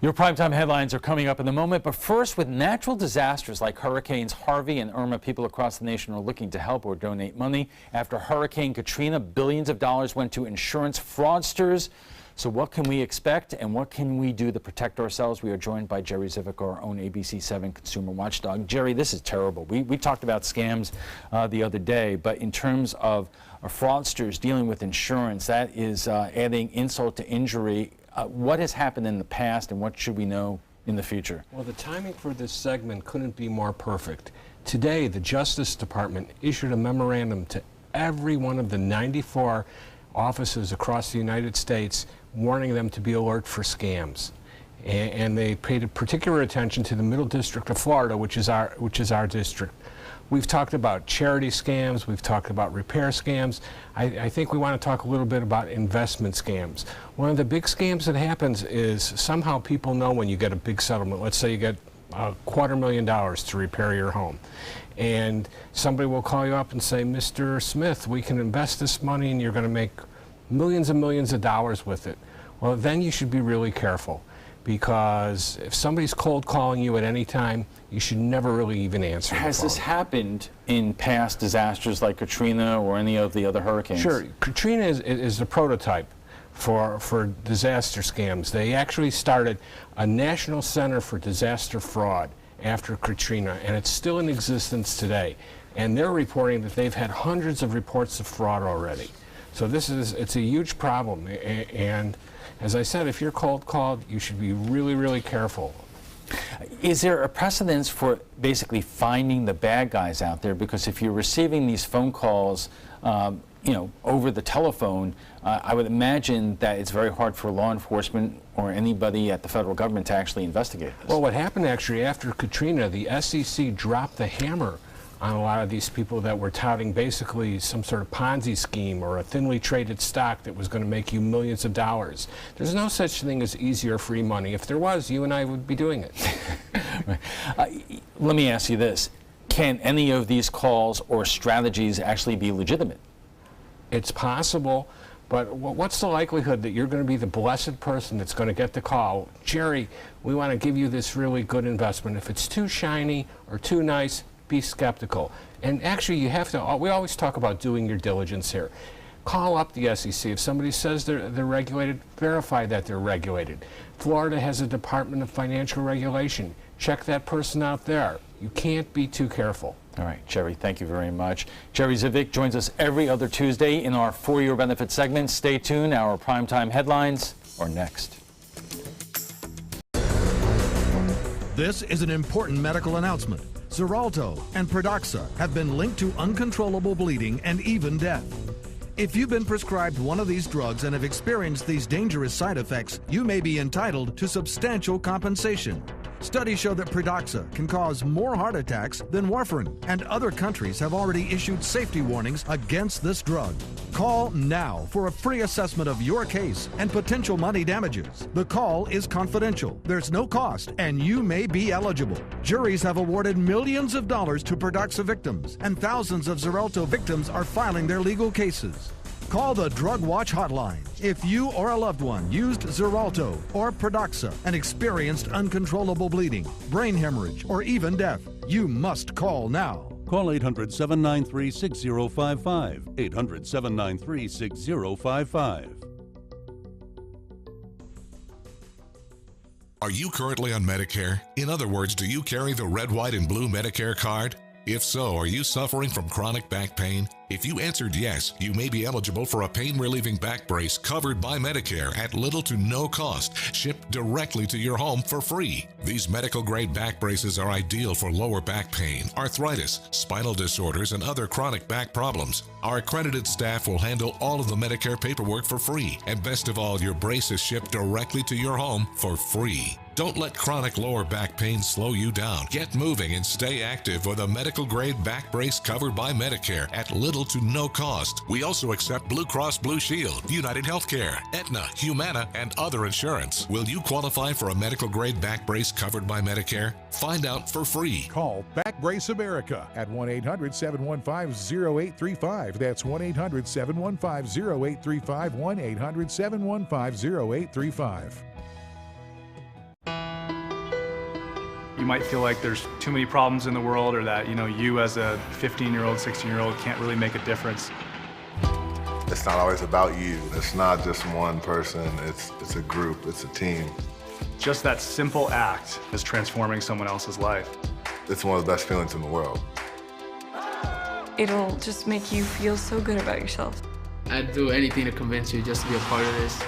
Your primetime headlines are coming up in a moment, but first, with natural disasters like Hurricanes Harvey and Irma, people across the nation are looking to help or donate money. After Hurricane Katrina, billions of dollars went to insurance fraudsters. So what can we expect and what can we do to protect ourselves? We are joined by Jerry Zivick, our own ABC7 consumer watchdog. Jerry, this is terrible. We talked about scams the other day, but in terms of fraudsters dealing with insurance, that is adding insult to injury. What has happened in the past and what should we know in the future? Well, the timing for this segment couldn't be more perfect. Today, the Justice Department issued a memorandum to every one of the 94 offices across the United States, warning them to be alert for scams. And they paid particular attention to the Middle District of Florida, which is our district. We've talked about charity scams, we've talked about repair scams. I think we want to talk a little bit about investment scams. One of the big scams that happens is somehow people know when you get a big settlement. Let's say you get $250,000 to repair your home. And somebody will call you up and say, Mr. Smith, we can invest this money and you're going to make millions and millions of dollars with it. Well, then you should be really careful, because if somebody's cold calling you at any time, you should never really even answer. Has this happened in past disasters like Katrina or any of the other hurricanes? Sure. Katrina is the prototype for disaster scams. They actually started a National Center for Disaster Fraud after Katrina, and it's still in existence today. And they're reporting that they've had hundreds of reports of fraud already. So it's a huge problem. And as I said, if you're cold called, you should be really, really careful. Is there a precedence for basically finding the bad guys out there? Because if you're receiving these phone calls, over the telephone, I would imagine that it's very hard for law enforcement or anybody at the federal government to actually investigate this. Well, what happened actually after Katrina, the SEC dropped the hammer on a lot of these people that were touting basically some sort of Ponzi scheme or a thinly traded stock that was going to make you millions of dollars. There's no such thing as easy or free money. If there was, you and I would be doing it. Let me ask you this. Can any of these calls or strategies actually be legitimate? It's possible, but what's the likelihood that you're going to be the blessed person that's going to get the call? Jerry, we want to give you this really good investment. If it's too shiny or too nice, be skeptical. And actually, you have to, we always talk about doing your diligence here. Call up the SEC. If somebody says they're regulated, verify that they're regulated. Florida has a Department of Financial Regulation. Check that person out there. You can't be too careful. All right, Jerry, thank you very much. Jerry Zivic joins us every other Tuesday in our For Your Benefit segment. Stay tuned. Our primetime headlines are next. This is an important medical announcement. Xarelto and Pradaxa have been linked to uncontrollable bleeding and even death. If you've been prescribed one of these drugs and have experienced these dangerous side effects, you may be entitled to substantial compensation. Studies show that Pradaxa can cause more heart attacks than warfarin, and other countries have already issued safety warnings against this drug. Call now for a free assessment of your case and potential money damages. The call is confidential, there's no cost, and you may be eligible. Juries have awarded millions of dollars to Pradaxa victims, and thousands of Xarelto victims are filing their legal cases. Call the Drug Watch hotline if you or a loved one used Xarelto or Pradaxa and experienced uncontrollable bleeding, brain hemorrhage, or even death. You must call now. Call 800-793-6055. 800-793-6055. Are you currently on Medicare? In other words, do you carry the red, white, and blue Medicare card? If so, are you suffering from chronic back pain? If you answered yes, you may be eligible for a pain-relieving back brace covered by Medicare at little to no cost, shipped directly to your home for free. These medical-grade back braces are ideal for lower back pain, arthritis, spinal disorders, and other chronic back problems. Our accredited staff will handle all of the Medicare paperwork for free, and best of all, your brace is shipped directly to your home for free. Don't let chronic lower back pain slow you down. Get moving and stay active with a medical-grade back brace covered by Medicare at little to no cost. We also accept Blue Cross Blue Shield, United Healthcare, Aetna, Humana, and other insurance. Will you qualify for a medical-grade back brace covered by Medicare? Find out for free. Call Back Brace America at 1-800-715-0835. That's 1-800-715-0835, 1-800-715-0835. You might feel like there's too many problems in the world, or that, you as a 15-year-old, 16-year-old can't really make a difference. It's not always about you. It's not just one person. It's a group. It's a team. Just that simple act is transforming someone else's life. It's one of the best feelings in the world. It'll just make you feel so good about yourself. I'd do anything to convince you just to be a part of this.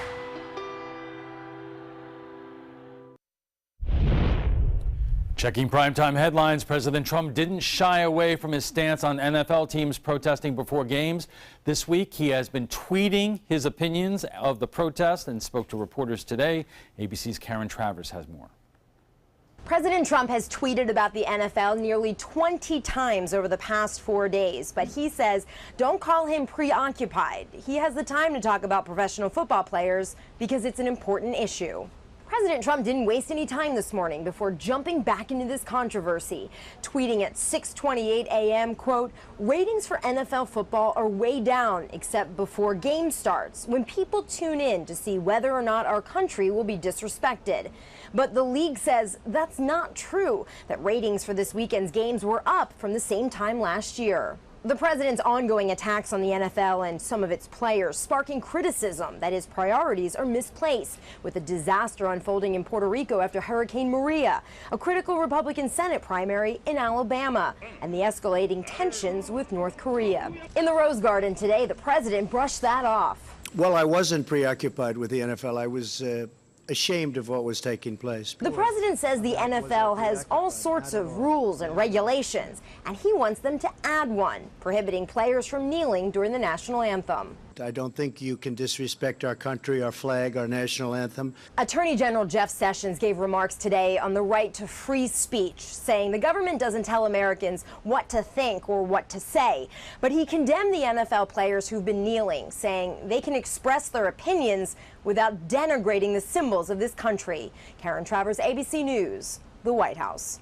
Checking primetime headlines, President Trump didn't shy away from his stance on NFL teams protesting before games. This week, he has been tweeting his opinions of the protest and spoke to reporters today. ABC's Karen Travers has more. President Trump has tweeted about the NFL nearly 20 times over the past 4 days, but he says don't call him preoccupied. He has the time to talk about professional football players because it's an important issue. President Trump didn't waste any time this morning before jumping back into this controversy, tweeting at 6:28 a.m., quote, ratings for NFL football are way down except before game starts, when people tune in to see whether or not our country will be disrespected. But the league says that's not true, that ratings for this weekend's games were up from the same time last year. The president's ongoing attacks on the NFL and some of its players sparking criticism that his priorities are misplaced, with a disaster unfolding in Puerto Rico after Hurricane Maria, a critical Republican Senate primary in Alabama, and the escalating tensions with North Korea. In the Rose Garden today, the president brushed that off. Well, I wasn't preoccupied with the NFL. I was ashamed of what was taking place. The president says the NFL has all sorts of rules and regulations, and he wants them to add one, prohibiting players from kneeling during the national anthem. I don't think you can disrespect our country, our flag, our national anthem. Attorney General Jeff Sessions gave remarks today on the right to free speech, saying the government doesn't tell Americans what to think or what to say. But he condemned the NFL players who've been kneeling, saying they can express their opinions without denigrating the symbols of this country. Karen Travers, ABC News, the White House.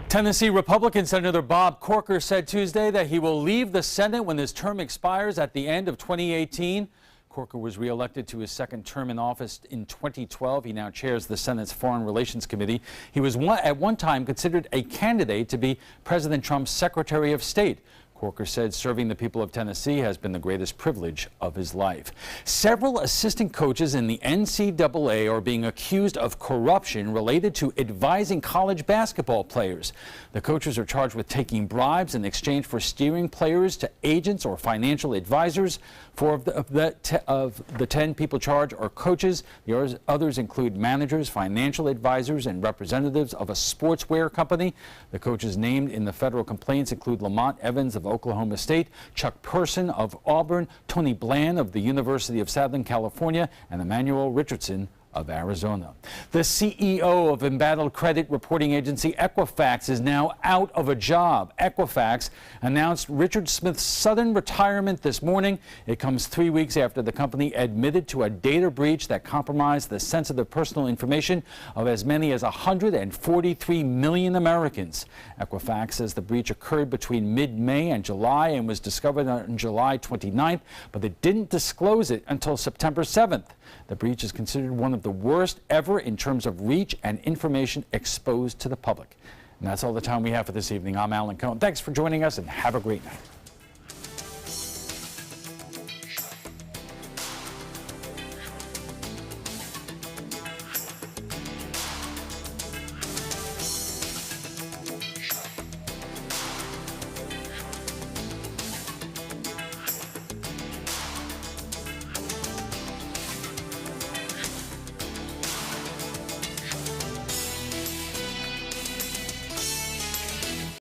Tennessee Republican Senator Bob Corker said Tuesday that he will leave the Senate when his term expires at the end of 2018. Corker was reelected to his second term in office in 2012. He now chairs the Senate's Foreign Relations Committee. He was at one time considered a candidate to be President Trump's Secretary of State. Corker said serving the people of Tennessee has been the greatest privilege of his life. Several assistant coaches in the NCAA are being accused of corruption related to advising college basketball players. The coaches are charged with taking bribes in exchange for steering players to agents or financial advisors. 4 of the 10 people charged are coaches. The others include managers, financial advisors, and representatives of a sportswear company. The coaches named in the federal complaints include Lamont Evans of Oklahoma State, Chuck Person of Auburn, Tony Bland of the University of Southern California, and Emmanuel Richardson of Arizona. The CEO of embattled credit reporting agency Equifax is now out of a job. Equifax announced Richard Smith's sudden retirement this morning. It comes 3 weeks after the company admitted to a data breach that compromised the sensitive personal information of as many as 143 million Americans. Equifax says the breach occurred between mid-May and July and was discovered on July 29th, but it didn't disclose it until September 7th. The breach is considered one of the worst ever in terms of reach and information exposed to the public. And that's all the time we have for this evening. I'm Alan Cohen. Thanks for joining us and have a great night.